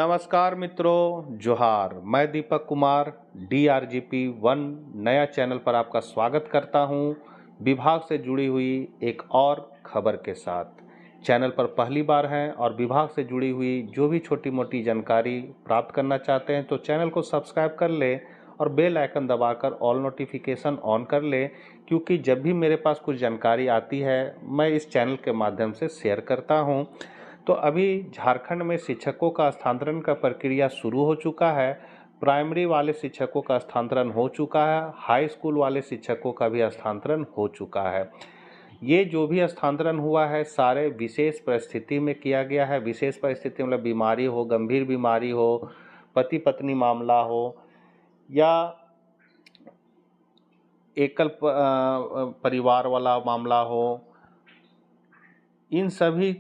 नमस्कार मित्रों, जोहार। मैं दीपक कुमार DRGP 1 नया चैनल पर आपका स्वागत करता हूं, विभाग से जुड़ी हुई एक और खबर के साथ। चैनल पर पहली बार हैं और विभाग से जुड़ी हुई जो भी छोटी मोटी जानकारी प्राप्त करना चाहते हैं तो चैनल को सब्सक्राइब कर लें और बेल आइकन दबाकर ऑल नोटिफिकेशन ऑन कर लें, क्योंकि जब भी मेरे पास कुछ जानकारी आती है मैं इस चैनल के माध्यम से शेयर करता हूं। तो अभी झारखंड में शिक्षकों का स्थानांतरण का प्रक्रिया शुरू हो चुका है। प्राइमरी वाले शिक्षकों का स्थानांतरण हो चुका है, हाई स्कूल वाले शिक्षकों का भी स्थानांतरण हो चुका है। ये जो भी स्थानांतरण हुआ है सारे विशेष परिस्थिति में किया गया है। विशेष परिस्थिति मतलब बीमारी हो, गंभीर बीमारी हो, पति पत्नी मामला हो या एकल परिवार वाला मामला हो, इन सभी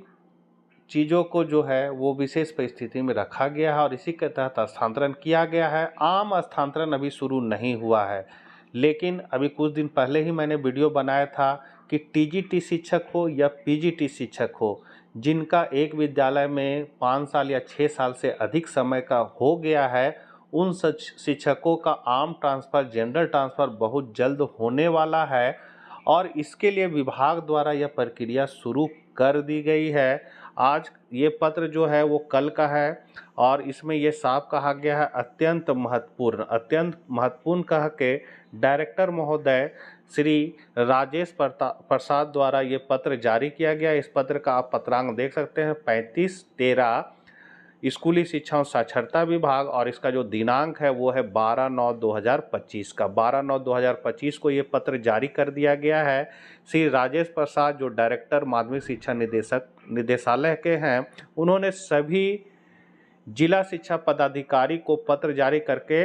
चीज़ों को जो है वो विशेष परिस्थिति में रखा गया है और इसी के तहत स्थानांतरण किया गया है। आम स्थानांतरण अभी शुरू नहीं हुआ है, लेकिन अभी कुछ दिन पहले ही मैंने वीडियो बनाया था कि TGT शिक्षक हो या PGT शिक्षक हो, जिनका एक विद्यालय में 5 साल या 6 साल से अधिक समय का हो गया है, उन शिक्षकों का आम ट्रांसफ़र, जनरल ट्रांसफ़र बहुत जल्द होने वाला है और इसके लिए विभाग द्वारा यह प्रक्रिया शुरू कर दी गई है। आज ये पत्र जो है वो कल का है और इसमें ये साफ कहा गया है अत्यंत महत्वपूर्ण कह के डायरेक्टर महोदय श्री राजेश प्रसाद द्वारा ये पत्र जारी किया गया। इस पत्र का आप पत्रांक देख सकते हैं 35/13 स्कूली शिक्षा और साक्षरता विभाग, और इसका जो दिनांक है वो है 12/9/2025 का। 12/9/2025 को ये पत्र जारी कर दिया गया है। श्री राजेश प्रसाद जो डायरेक्टर माध्यमिक शिक्षा निदेशालय के हैं, उन्होंने सभी जिला शिक्षा पदाधिकारी को पत्र जारी करके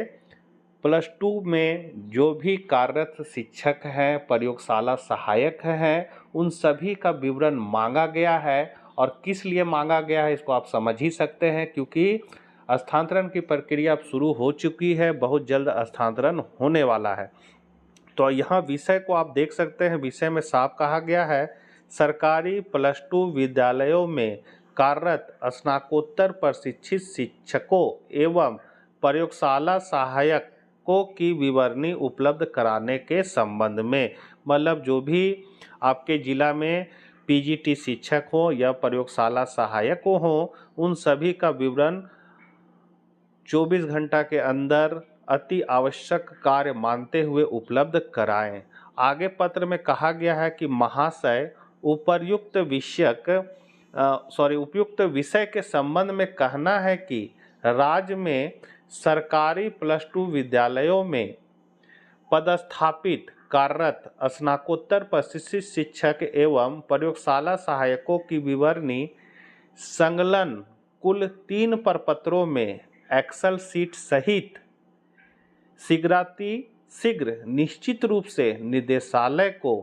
+2 में जो भी कार्यरत शिक्षक हैं, प्रयोगशाला सहायक हैं, उन सभी का विवरण मांगा गया है। और किस लिए मांगा गया है इसको आप समझ ही सकते हैं, क्योंकि स्थानांतरण की प्रक्रिया अब शुरू हो चुकी है, बहुत जल्द स्थानांतरण होने वाला है। तो यहाँ विषय को आप देख सकते हैं, विषय में साफ कहा गया है सरकारी +2 विद्यालयों में कार्यरत स्नातकोत्तर प्रशिक्षित शिक्षकों एवं प्रयोगशाला सहायकों की विवरणी उपलब्ध कराने के संबंध में। मतलब जो भी आपके जिला में PGT शिक्षक हो या प्रयोगशाला सहायक हो, उन सभी का विवरण 24 घंटा के अंदर अति आवश्यक कार्य मानते हुए उपलब्ध कराएं। आगे पत्र में कहा गया है कि महाशय उपयुक्त विषय के संबंध में कहना है कि राज्य में सरकारी +2 विद्यालयों में पदस्थापित कार्यरत स्नातकोत्तर प्रशिक्षित शिक्षक एवं प्रयोगशाला सहायकों की विवरणी संकलन कुल 3 प्रपत्रों में एक्सेल शीट सहित शीघ्र निश्चित रूप से निदेशालय को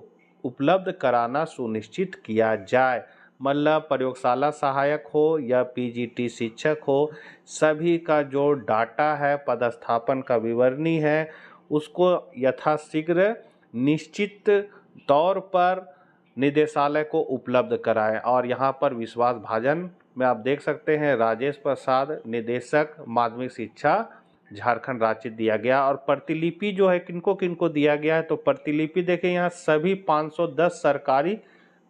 उपलब्ध कराना सुनिश्चित किया जाए। मतलब प्रयोगशाला सहायक हो या PGT शिक्षक हो, सभी का जो डाटा है, पदस्थापन का विवरणी है, उसको यथाशीघ्र निश्चित तौर पर निदेशालय को उपलब्ध कराएं। और यहाँ पर विश्वास भाजन में आप देख सकते हैं राजेश प्रसाद, निदेशक माध्यमिक शिक्षा झारखंड राज्य दिया गया। और प्रतिलिपि जो है किनको किनको दिया गया है, तो प्रतिलिपि देखें यहाँ सभी 510 सरकारी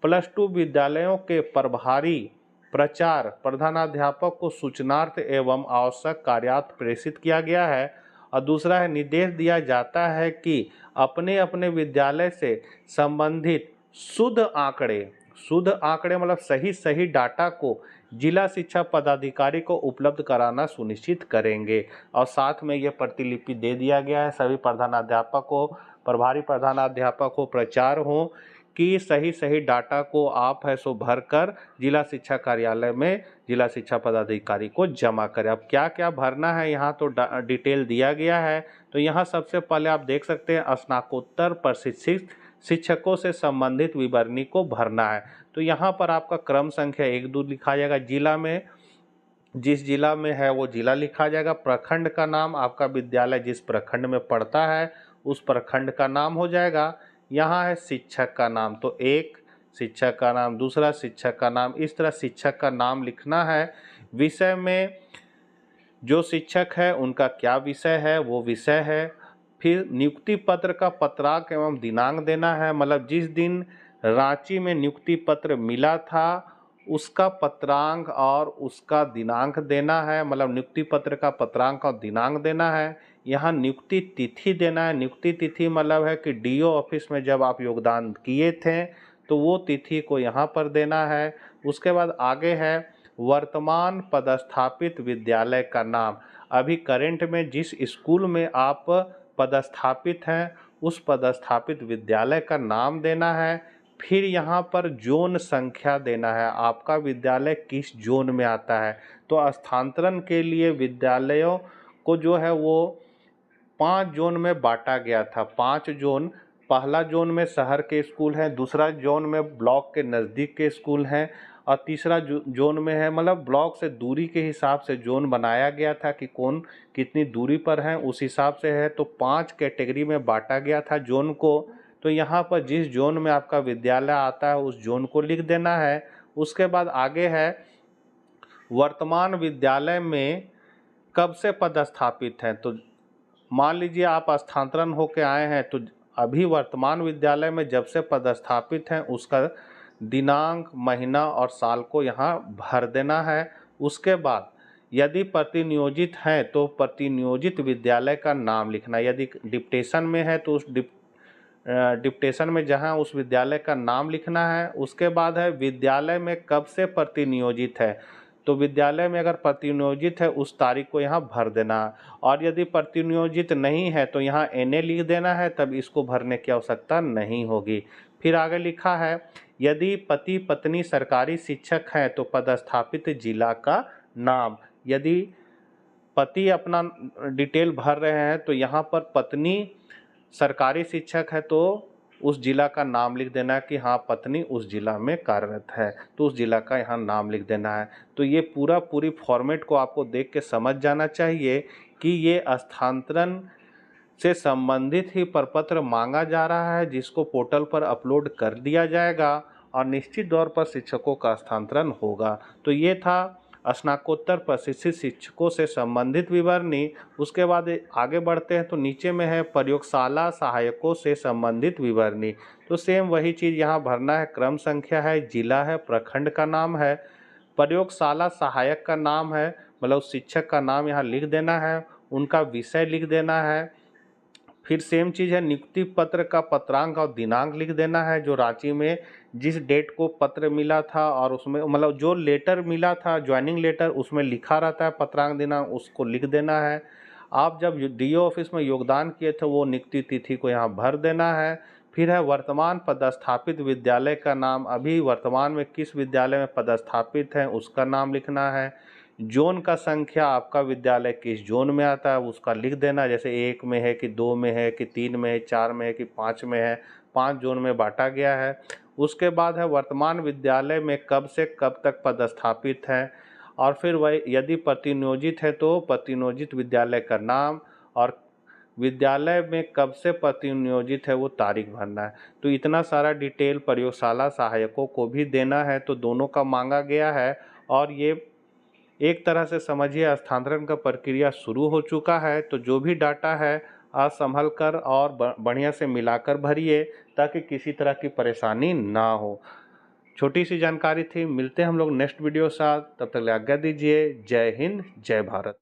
+2 विद्यालयों के प्रभारी प्रधानाध्यापक को सूचनार्थ एवं आवश्यक कार्यार्थ प्रेषित किया गया है। और दूसरा है निर्देश दिया जाता है कि अपने अपने विद्यालय से संबंधित शुद्ध आंकड़े मतलब सही डाटा को जिला शिक्षा पदाधिकारी को उपलब्ध कराना सुनिश्चित करेंगे। और साथ में ये प्रतिलिपि दे दिया गया है सभी प्रधानाध्यापक को, प्रभारी प्रधानाध्यापक को प्रचार हो कि सही डाटा को आप है सो भरकर जिला शिक्षा कार्यालय में जिला शिक्षा पदाधिकारी को जमा करें। अब क्या क्या भरना है यहाँ तो डिटेल दिया गया है। तो यहाँ सबसे पहले आप देख सकते हैं स्नातकोत्तर प्रशिक्षित शिक्षकों से संबंधित विवरणी को भरना है। तो यहाँ पर आपका क्रम संख्या 1-2 लिखा जाएगा। जिला में जिस जिला में है वो जिला लिखा जाएगा। प्रखंड का नाम, आपका विद्यालय जिस प्रखंड में पड़ता है उस प्रखंड का नाम हो जाएगा। यहाँ है शिक्षक का नाम, तो एक शिक्षक का नाम, दूसरा शिक्षक का नाम, इस तरह शिक्षक का नाम लिखना है। विषय में जो शिक्षक है उनका क्या विषय है वो विषय है। फिर नियुक्ति पत्र का पत्रांक एवं दिनांक देना है, मतलब जिस दिन रांची में नियुक्ति पत्र मिला था उसका पत्रांक और उसका दिनांक देना है, मतलब नियुक्ति पत्र का पत्रांक और दिनांक देना है। यहाँ नियुक्ति तिथि देना है। नियुक्ति तिथि मतलब है कि डीओ ऑफिस में जब आप योगदान किए थे तो वो तिथि को यहाँ पर देना है। उसके बाद आगे है वर्तमान पदस्थापित विद्यालय का नाम। अभी करंट में जिस स्कूल में आप पदस्थापित हैं उस पदस्थापित विद्यालय का नाम देना है। फिर यहाँ पर जोन संख्या देना है, आपका विद्यालय किस जोन में आता है। तो स्थानांतरण के लिए विद्यालयों को जो है वो 5 जोन में बांटा गया था। 5 जोन, पहला जोन में शहर के स्कूल हैं, दूसरा जोन में ब्लॉक के नज़दीक के स्कूल हैं और तीसरा जोन में है, मतलब ब्लॉक से दूरी के हिसाब से जोन बनाया गया था कि कौन कितनी दूरी पर है उस हिसाब से है। तो 5 कैटेगरी में बांटा गया था जोन को। तो यहाँ पर जिस जोन में आपका विद्यालय आता है उस जोन को लिख देना है। उसके बाद आगे है वर्तमान विद्यालय में कब से पदस्थापित हैं। तो मान लीजिए आप स्थानांतरण होकर आए हैं तो अभी वर्तमान विद्यालय में जब से पदस्थापित हैं उसका दिनांक, महीना और साल को यहाँ भर देना है। उसके बाद यदि प्रतिनियोजित हैं तो प्रतिनियोजित विद्यालय का नाम लिखना। यदि डिप्टेशन में है तो उस डिप्टेशन में जहाँ उस विद्यालय का नाम लिखना है। उसके बाद है विद्यालय में कब से प्रतिनियोजित है, तो विद्यालय में अगर प्रतिनियोजित है उस तारीख को यहाँ भर देना। और यदि प्रतिनियोजित नहीं है तो यहाँ एनए लिख देना है, तब इसको भरने की आवश्यकता नहीं होगी। फिर आगे लिखा है यदि पति पत्नी सरकारी शिक्षक हैं तो पदस्थापित जिला का नाम। यदि पति अपना डिटेल भर रहे हैं तो यहाँ पर पत्नी सरकारी शिक्षक है तो उस जिला का नाम लिख देना है कि हाँ पत्नी उस जिला में कार्यरत है, तो उस जिला का यहाँ नाम लिख देना है। तो ये पूरी फॉर्मेट को आपको देख के समझ जाना चाहिए कि ये स्थानांतरण से संबंधित ही प्रपत्र मांगा जा रहा है जिसको पोर्टल पर अपलोड कर दिया जाएगा और निश्चित तौर पर शिक्षकों का स्थानांतरण होगा। तो ये था स्नातकोत्तर प्रशिक्षित शिक्षकों से संबंधित विवरणी। उसके बाद आगे बढ़ते हैं तो नीचे में है प्रयोगशाला सहायकों से संबंधित विवरणी। तो सेम वही चीज़ यहाँ भरना है, क्रम संख्या है, जिला है, प्रखंड का नाम है, प्रयोगशाला सहायक का नाम है, मतलब शिक्षक का नाम यहाँ लिख देना है, उनका विषय लिख देना है। फिर सेम चीज़ है नियुक्ति पत्र का पत्रांक और दिनांक लिख देना है, जो रांची में जिस डेट को पत्र मिला था और उसमें मतलब जो लेटर मिला था ज्वाइनिंग लेटर उसमें लिखा रहता है पत्रांक दिनांक, उसको लिख देना है। आप जब डीओ ऑफिस में योगदान किए थे वो नियुक्ति तिथि को यहाँ भर देना है। फिर है वर्तमान पदस्थापित विद्यालय का नाम, अभी वर्तमान में किस विद्यालय में पदस्थापित हैं उसका नाम लिखना है। जोन का संख्या, आपका विद्यालय किस जोन में आता है उसका लिख देना, जैसे 1 में है कि 2 में है कि 3 में है, 4 में है कि 5 में है, 5 जोन में बांटा गया है। उसके बाद है वर्तमान विद्यालय में कब से कब तक पदस्थापित हैं और फिर वह यदि प्रतिनियोजित है तो प्रतिनियोजित विद्यालय का नाम और विद्यालय में कब से प्रतिनियोजित है वो तारीख भरना है। तो इतना सारा डिटेल प्रयोगशाला सहायकों को भी देना है, तो दोनों का मांगा गया है। और ये एक तरह से समझिए स्थानांतरण का प्रक्रिया शुरू हो चुका है। तो जो भी डाटा है आज संभल कर और बढ़िया से मिलाकर भरिए ताकि किसी तरह की परेशानी ना हो। छोटी सी जानकारी थी, मिलते हैं हम लोग नेक्स्ट वीडियो साथ, तब तक आज्ञा दीजिए। जय हिंद, जय भारत।